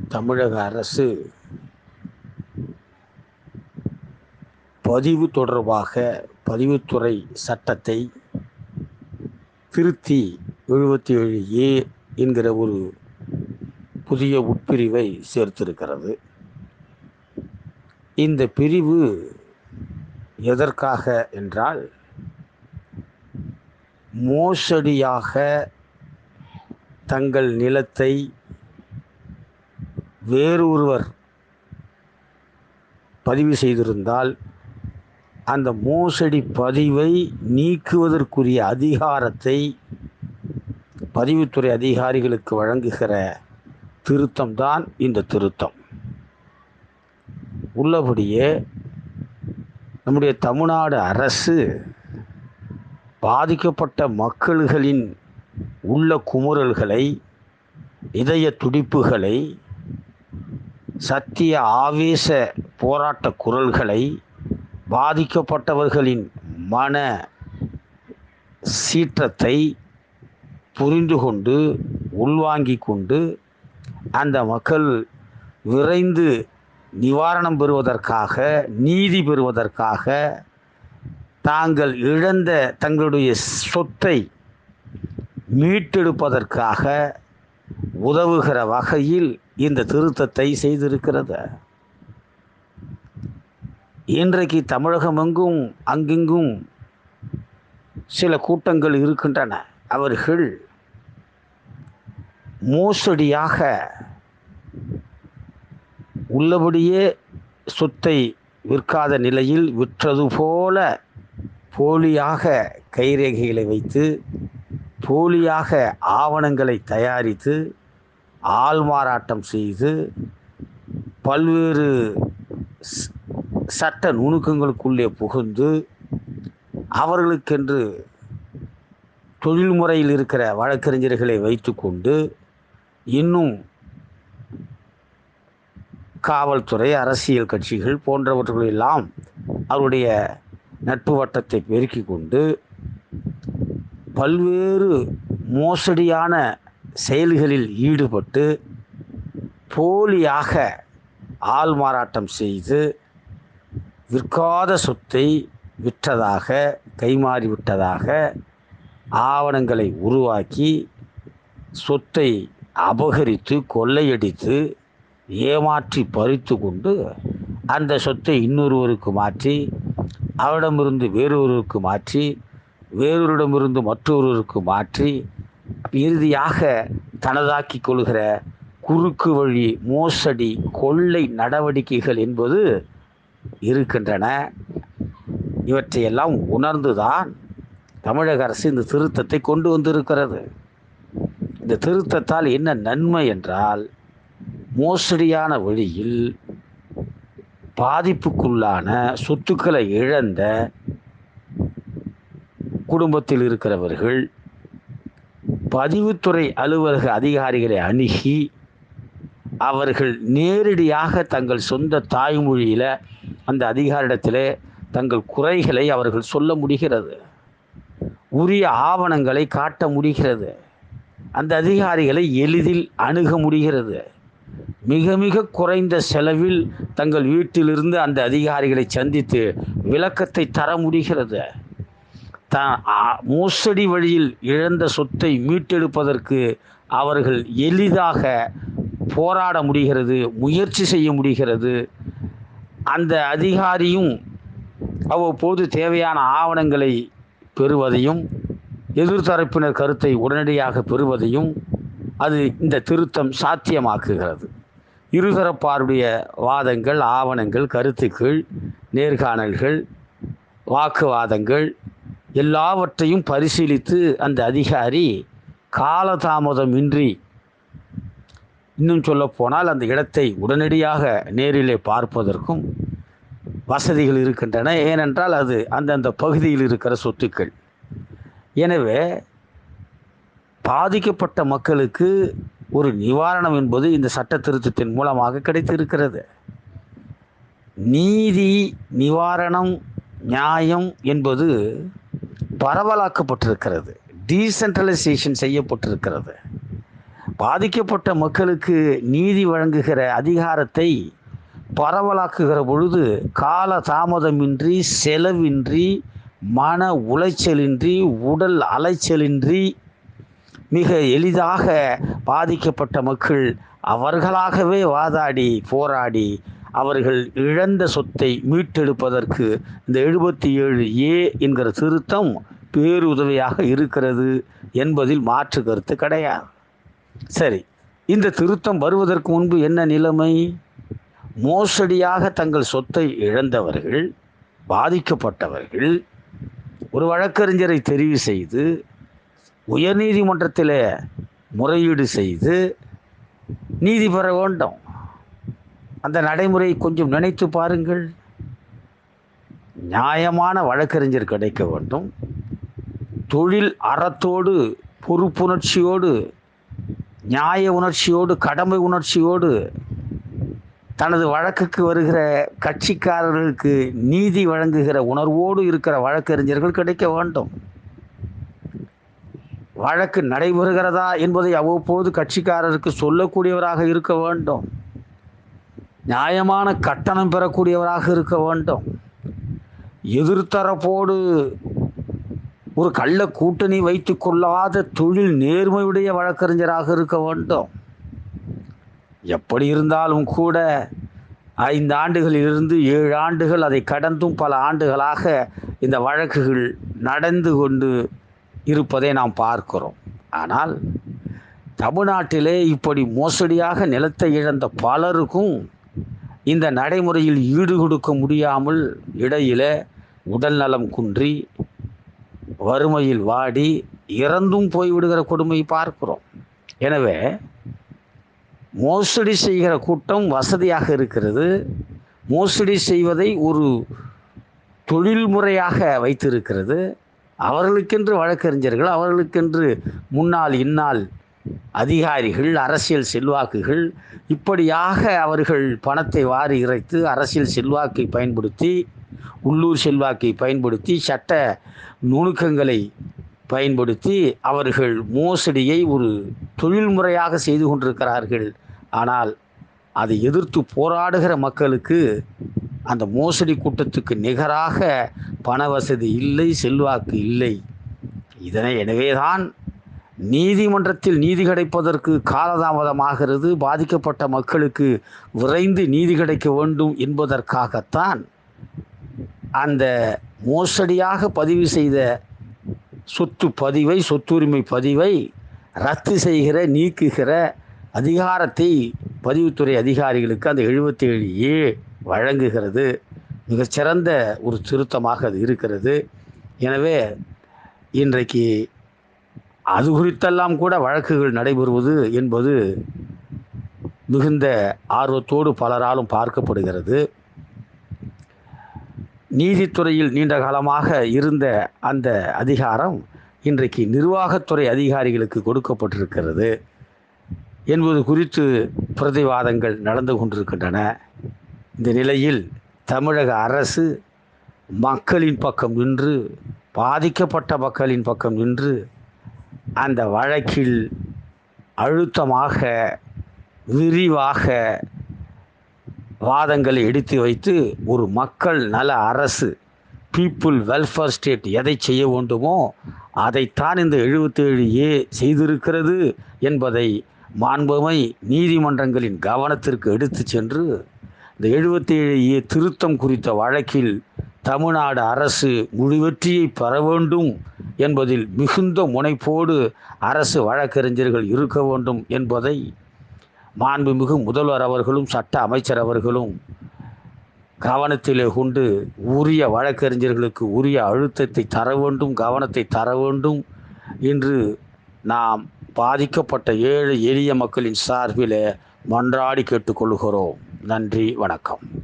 தமிழக அரசு பதிவு தொடர்பாக பதிவுத்துறை சட்டத்தை திருத்தி 77A என்கிற ஒரு புதிய உட்பிரிவை சேர்த்திருக்கிறது. இந்த பிரிவு எதற்காக என்றால், மோசடியாக தங்கள் நிலத்தை வேறொருவர் பதிவு செய்திருந்தால் அந்த மோசடி பதிவை நீக்குவதற்குரிய அதிகாரத்தை பதிவுத்துறை அதிகாரிகளுக்கு வழங்குகிற திருத்தம்தான் இந்த திருத்தம். உள்ளபடியே நம்முடைய தமிழ்நாடு அரசு பாதிக்கப்பட்ட மக்கள்களின் உள்ள குமுறல்களை, இதய துடிப்புகளை, சத்திய ஆவேச போராட்ட குரல்களை, பாதிக்கப்பட்டவர்களின் மன சீற்றத்தை புரிந்து கொண்டு உள்வாங்கிக் கொண்டு அந்த மக்கள் விரைந்து நிவாரணம் பெறுவதற்காக, நீதி பெறுவதற்காக, தாங்கள் இழந்த தங்களுடைய சொத்தை மீட்டெடுப்பதற்காக உதவுகிற வகையில் இந்த திருத்தத்தை செய்திருக்கிறது. இன்றைக்கு தமிழகமெங்கும் அங்கெங்கும் சில கூட்டங்கள் இருக்கின்றன. அவர்கள் மோசடியாக உள்ளபடியே சொத்தை விற்காத நிலையில் விற்றது போல போலியாக கைரேகைகளை வைத்து, போலியாக ஆவணங்களை தயாரித்து, ஆள்மாறாட்டம் செய்து, பல்வேறு சட்ட நுணுக்கங்களுக்குள்ளே புகுந்து அவர்களுக்கென்று தொழில்முறையில் இருக்கிற வழக்கறிஞர்களை வைத்து கொண்டு இன்னும் காவல்துறை, அரசியல் கட்சிகள் போன்றவர்களெல்லாம் அவருடைய நட்பு வட்டத்தை பெருக்கி கொண்டு பல்வேறு மோசடியான செயல்களில் ஈடுபட்டு போலியாக ஆள்மாறாட்டம் செய்து விற்காத சொத்தை விற்றதாக, கைமாறிவிட்டதாக ஆவணங்களை உருவாக்கி சொத்தை அபகரித்து, கொள்ளையடித்து, ஏமாற்றி பறித்து கொண்டு அந்த சொத்தை இன்னொருவருக்கு மாற்றி, அவரிடமிருந்து வேறொருவருக்கு மாற்றி, வேறொருடமிருந்து மற்றொருவருக்கு மாற்றி, இறுதியாக தனதாக்கி கொள்கிற குறுக்கு வழி மோசடி, கொள்ளை நடவடிக்கைகள் என்பது இருக்கின்றன. இவற்றையெல்லாம் உணர்ந்துதான் தமிழக அரசு இந்த திருத்தத்தை கொண்டு வந்திருக்கிறது. இந்த திருத்தத்தால் என்ன நன்மை என்றால், மோசடியான வழியில் பாதிப்புக்குள்ளான, சொத்துக்களை இழந்த குடும்பத்தில் இருக்கிறவர்கள் பதிவுத்துறை அலுவலக அதிகாரிகளை அணுகி அவர்கள் நேரடியாக தங்கள் சொந்த தாய்மொழியில் அந்த அதிகாரிடத்தில் தங்கள் குறைகளை அவர்கள் சொல்ல முடிகிறது. உரிய ஆவணங்களை காட்ட முடிகிறது. அந்த அதிகாரிகளை எளிதில் அணுக முடிகிறது. மிக மிக குறைந்த செலவில் தங்கள் வீட்டிலிருந்து அந்த அதிகாரிகளை சந்தித்து விளக்கத்தை தர முடிகிறது. மோசடி வழியில் இழந்த சொத்தை மீட்டெடுப்பதற்கு அவர்கள் எளிதாக போராட முடிகிறது, முயற்சி செய்ய முடிகிறது. அந்த அதிகாரியும் அவ்வப்போது தேவையான ஆவணங்களை பெறுவதையும், எதிர்த்தரப்பினர் கருத்தை உடனடியாக பெறுவதையும் அது இந்த திருத்தம் சாத்தியமாக்குகிறது. இருதரப்பாருடைய வாதங்கள், ஆவணங்கள், கருத்துக்கள், நேர்காணல்கள், வாக்குவாதங்கள் எல்லாவற்றையும் பரிசீலித்து அந்த அதிகாரி காலதாமதமின்றி, இன்னும் சொல்லப்போனால் அந்த இடத்தை உடனடியாக நேரிலே பார்ப்பதற்கும் வசதிகள் இருக்கின்றன. ஏனென்றால் அது அந்தந்த பகுதியில் இருக்கிற சொத்துக்கள். எனவே பாதிக்கப்பட்ட மக்களுக்கு ஒரு நிவாரணம் என்பது இந்த சட்ட திருத்தத்தின் மூலமாக கிடைத்திருக்கிறது. நீதி, நிவாரணம், நியாயம் என்பது பரவலாக்கப்பட்டிருக்கிறது, டீசென்ட்ரலைசேஷன் செய்யப்பட்டிருக்கிறது. பாதிக்கப்பட்ட மக்களுக்கு நீதி வழங்குகிற அதிகாரத்தை பரவலாக்குகிற பொழுது கால தாமதமின்றி, செலவின்றி, மன உளைச்சலின்றி, உடல் அலைச்சலின்றி மிக எளிதாக பாதிக்கப்பட்ட மக்கள் அவர்களாகவே வாதாடி போராடி அவர்கள் இழந்த சொத்தை மீட்டெடுப்பதற்கு இந்த 77A என்கிற திருத்தம் பேருதவியாக இருக்கிறது என்பதில் மாற்று கருத்து கிடையாது. சரி, இந்த திருத்தம் வருவதற்கு முன்பு என்ன நிலைமை? மோசடியாக தங்கள் சொத்தை இழந்தவர்கள், பாதிக்கப்பட்டவர்கள் ஒரு வழக்கறிஞரை தெரிவு செய்து உயர்நீதிமன்றத்தில் முறையீடு செய்து நீதி பெற வேண்டும். அந்த நடைமுறை கொஞ்சம் நினைத்து பாருங்கள். நியாயமான வழக்கறிஞர் கிடைக்க வேண்டும். தொழில் அறத்தோடு, பொறுப்புணர்ச்சியோடு, நியாய உணர்ச்சியோடு, கடமை உணர்ச்சியோடு தனது வழக்குக்கு வருகிற கட்சிக்காரர்களுக்கு நீதி வழங்குகிற உணர்வோடு இருக்கிற வழக்கறிஞர்கள் கிடைக்க வேண்டும். வழக்கு நடைபெறுகிறதா என்பதை அவ்வப்போது கட்சிக்காரருக்கு சொல்லக்கூடியவராக இருக்க வேண்டும். நியாயமான கட்டணம் பெறக்கூடியவராக இருக்க வேண்டும். எதிர்த்தரப்போடு ஒரு கள்ள கூட்டணி வைத்து கொள்ளாத தொழில் நேர்மையுடைய வழக்கறிஞராக இருக்க வேண்டும். எப்படி இருந்தாலும் கூட 5 ஆண்டுகளிலிருந்து 7 ஆண்டுகள், அதை கடந்தும் பல ஆண்டுகளாக இந்த வழக்குகள் நடந்து கொண்டு இருப்பதை நாம் பார்க்கிறோம். ஆனால் தமிழ்நாட்டிலே இப்படி மோசடியாக நிலத்தை இழந்த பலருக்கும் இந்த நடைமுறையில் ஈடு கொடுக்க முடியாமல் இடையில உடல் நலம் குன்றி வறுமையில் வாடி இறந்தும் போய்விடுகிற கொடுமையை பார்க்கிறோம். எனவே மோசடி செய்கிற கூட்டம் வசதியாக இருக்கிறது. மோசடி செய்வதை ஒரு தொழில் முறையாக வைத்திருக்கிறது. அவர்களுக்கென்று வழக்கறிஞர்கள், அவர்களுக்கென்று முன்னாள் இந்நாள் அதிகாரிகள், அரசியல் செல்வாக்குகள், இப்படியாக அவர்கள் பணத்தை வாரி இறைத்து அரசியல் செல்வாக்கை பயன்படுத்தி, உள்ளூர் செல்வாக்கை பயன்படுத்தி, சட்ட நுணுக்கங்களை பயன்படுத்தி அவர்கள் மோசடியை ஒரு தொழில் முறையாக செய்து கொண்டிருக்கிறார்கள். ஆனால் அதை எதிர்த்து போராடுகிற மக்களுக்கு அந்த மோசடி கூட்டத்துக்கு நிகராக பண வசதி இல்லை, செல்வாக்கு இல்லை. எனவேதான் நீதிமன்றத்தில் நீதி கிடைப்பதற்கு காலதாமதமாகிறது. பாதிக்கப்பட்ட மக்களுக்கு விரைந்து நீதி கிடைக்க வேண்டும் என்பதற்காகத்தான் அந்த மோசடியாக பதிவு செய்த சொத்துரிமை பதிவை ரத்து செய்கிற, நீக்குகிற அதிகாரத்தை பதிவுத்துறை அதிகாரிகளுக்கு அந்த 77A வழங்குகிறது. மிகச்சிறந்த ஒரு திருத்தமாக அது இருக்கிறது. எனவே இன்றைக்கு அது குறித்தெல்லாம் கூட வழக்குகள் நடைபெறுவது என்பது மிகுந்த ஆர்வத்தோடு பலராலும் பார்க்கப்படுகிறது. நீதித்துறையில் நீண்ட காலமாக இருந்த அந்த அதிகாரம் இன்றைக்கு நிர்வாகத்துறை அதிகாரிகளுக்கு கொடுக்கப்பட்டிருக்கிறது என்பது குறித்து பிரதிவாதங்கள் நடந்து கொண்டிருக்கின்றன. இந்த நிலையில் தமிழக அரசு மக்களின் பக்கம் நின்று, பாதிக்கப்பட்ட மக்களின் பக்கம் நின்று அந்த வழக்கில் அழுத்தமாக, விரிவாக வாதங்களை எடுத்து வைத்து ஒரு மக்கள் நல அரசு, பீப்புள் வெல்ஃபேர் ஸ்டேட் எதை செய்ய வேண்டுமோ அதைத்தான் இந்த 77A செய்திருக்கிறது என்பதை மாண்புமை நீதிமன்றங்களின் கவனத்திற்கு எடுத்து சென்று இந்த 77A திருத்தம் குறித்த வழக்கில் தமிழ்நாடு அரசு முழுவெற்றியை பெற வேண்டும் என்பதில் மிகுந்த முனைப்போடு அரசு வழக்கறிஞர்கள் இருக்க வேண்டும் என்பதை மாண்புமிகு முதல்வர் அவர்களும் சட்ட அமைச்சர் அவர்களும் கவனத்திலே கொண்டு உரிய வழக்கறிஞர்களுக்கு உரிய அழுத்தத்தை தர வேண்டும், கவனத்தை தர வேண்டும் என்று நாம் பாதிக்கப்பட்ட ஏழை எளிய மக்களின் சார்பில் மன்றாடி கேட்டுக்கொள்கிறோம். நன்றி, வணக்கம்.